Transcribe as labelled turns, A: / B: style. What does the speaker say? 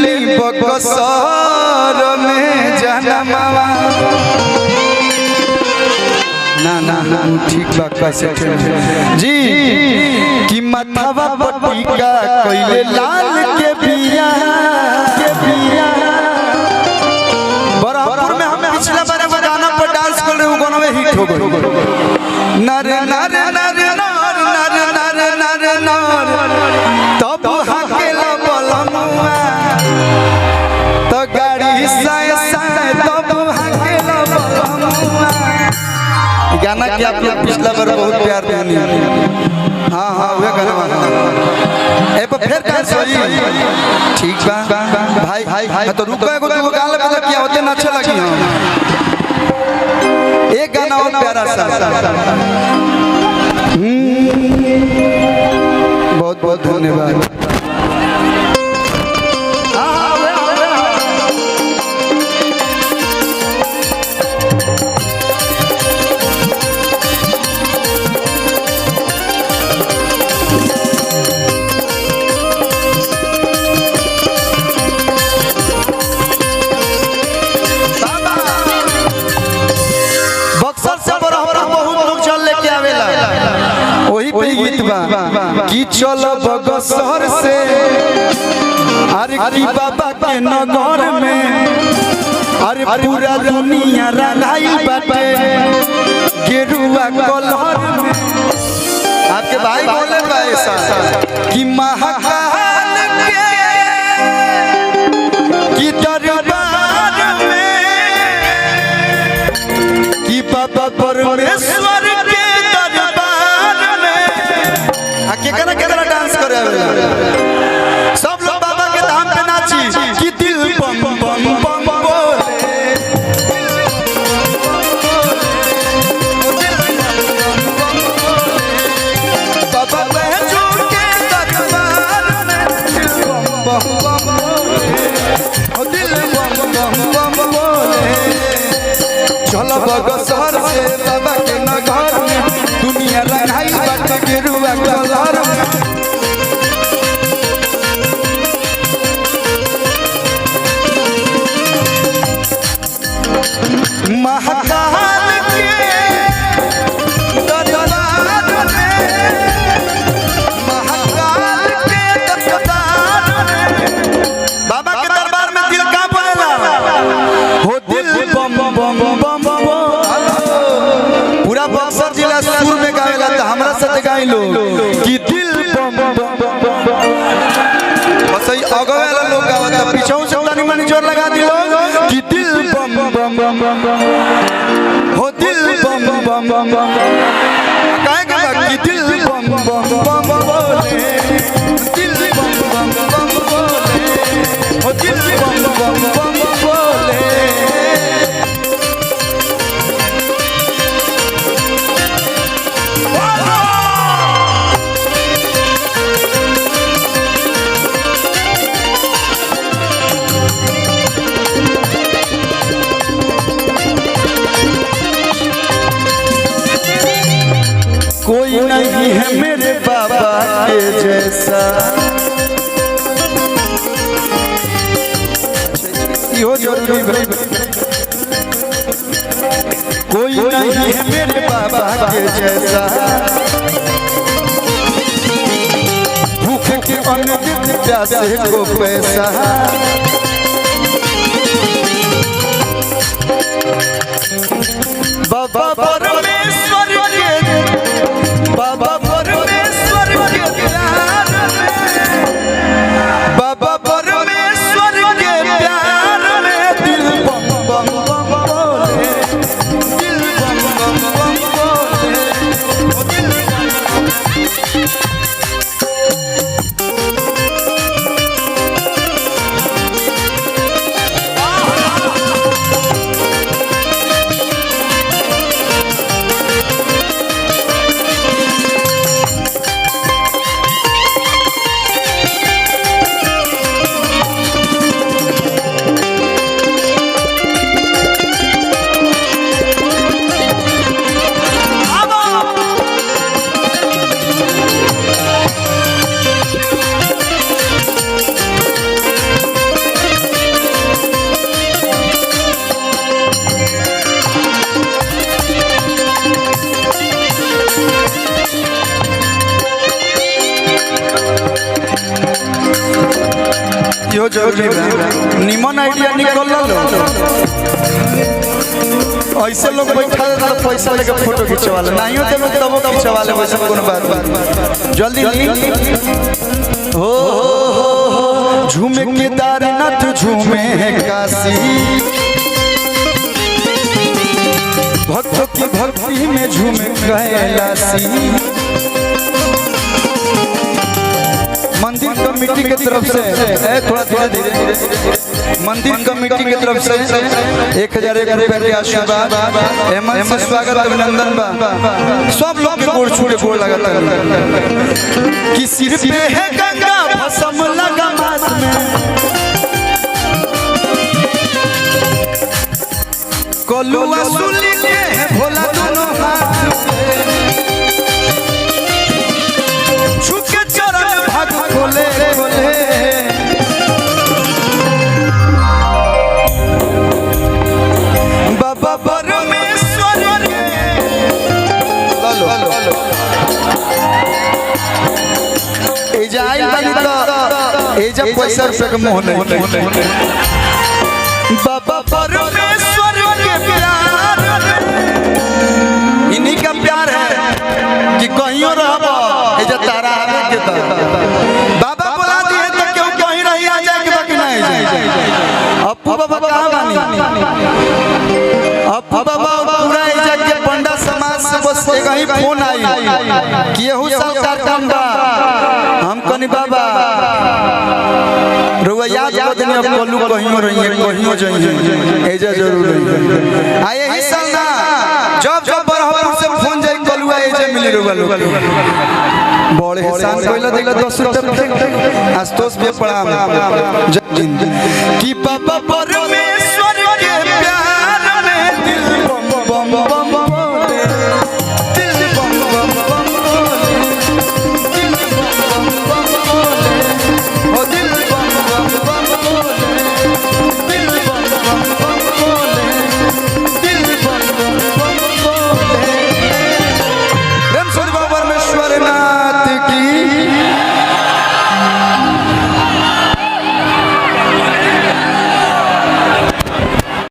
A: ली बकसर में जनमवा ना ना ना ठीक बा कैसे जी कि माथावा पटिका कइले लाल के बिया बराबर में हम पिछला बार वो गाना पर डांस कर रहे वो गाना में हिट हो गई नर नर नर नर नर नर नर नर तब हकेला बलनुआ तो गाड़ी साय साय तब हकेला बलनुआ गाना के आप लोग पिछला बार बहुत प्यार देनी हाँ हाँ वे गाना ए पर फिर डांस होई ठीक बा भाई तो रुको एगो तू गाना बजा किया होते ना अच्छा लगी हां एक गाना और प्यारा सा बहुत बहुत धन्यवाद कि चल बगसर से अरे की बाबा के नगर में अरे पूरा दुनिया रंगाई बाटे गेरुआ कलर में आपके भाई बोले ऐसा कि महाकाल के की दरबार में कि बाबा परमेश्वर के दरबार में केकरा केकरा डांस करे सब लोग बाबा के धाम पे नाची कि दिल बम बम बम बोले बाबा बैठो के दरबार में दिल बम बम बम बोले ओ दिल बम बम बम बोले चलो बगसर से बाबा के नगर में दुनिया रंगाई बाटे गेरुआ कलर में महाकाल के दरबार में महाकाल के दरबार में बाबा के दरबार में दिल का बोलेला हो दिल बम बम बम पूरा बक्सर जिला सुर में गावेला तो हमरा साथ गाई लो कि दिल बम बम बस ये आगे वाला लोग गावता पीछे से तानी मानी जोर लगा दिलो कि दिल बम बम हो दिल बम बम काहे का कि दिल बम बम बोले दिल बम बम बोले हो दिल बम बम बोले कोई नहीं है मेरे बाबा के जैसा यो जरूरी भाई कोई नहीं है मेरे बाबा के जैसा भूख के अन्न देते प्यासे को पैसा बाबा परमेश्वर के बाबा परमेश्वर के प्यार में बाबा परमेश्वर के प्यार में दिल बम बम बम बोले दिल बम बम बम बोले दिल यो जरूरी बा निमन आइडिया निकल लो ऐसे लोग बैठा तो पैसा लेके फोटो खिंचवाले नहीं होते लोग तब खिंचवाले वैसे कोनो बात जल्दी हो झूमे केदारनाथ झूमे काशी भक्तों की भक्ति में झूमे कैलाशी मंदिर कमेटी की तरफ से थोड़ा धीरे मंदिर कमेटी की तरफ से 1001 रुपए के आशीर्वाद हेमंत से स्वागत अभिनंदन बा सब लोग के गोड़ छू के गोड़ लगाता कि सिर पे है गंगा भस्म लगा मास में कलुआ सुली के है भोला दोनों हाथ छुके चरण भाग खोले खोले बाबा परमेश्वर के ए जाई बानी तो ए जब पैसा रुपए के मोह नहीं बाबा परमेश्वर के प्यार इन्हीं का प्यार है कि कहीं रहबो ए जे तारा आवे के तो बाबा बुला दिए तो क्यों कहीं रही आ जाए के बाकी नहीं जाए अप्पू बाबा कहां बानी अप्पू बाबा पूरा इज्जत के पंडा समाज से बस एक ही फोन आई कि यहू सरकार काम बा हम कनी बाबा रुआ याद कर देनी अब कोलू कहीं रही है कहीं जाइए एजा जरूर आए ही साल ना जब बरहपुर से फोन जाई कोलुआ एजा मिली रुआ लोग बड़े एहसान कोइला देला 10 रुपए आस्तोष भी पड़ा कि बाबा पर में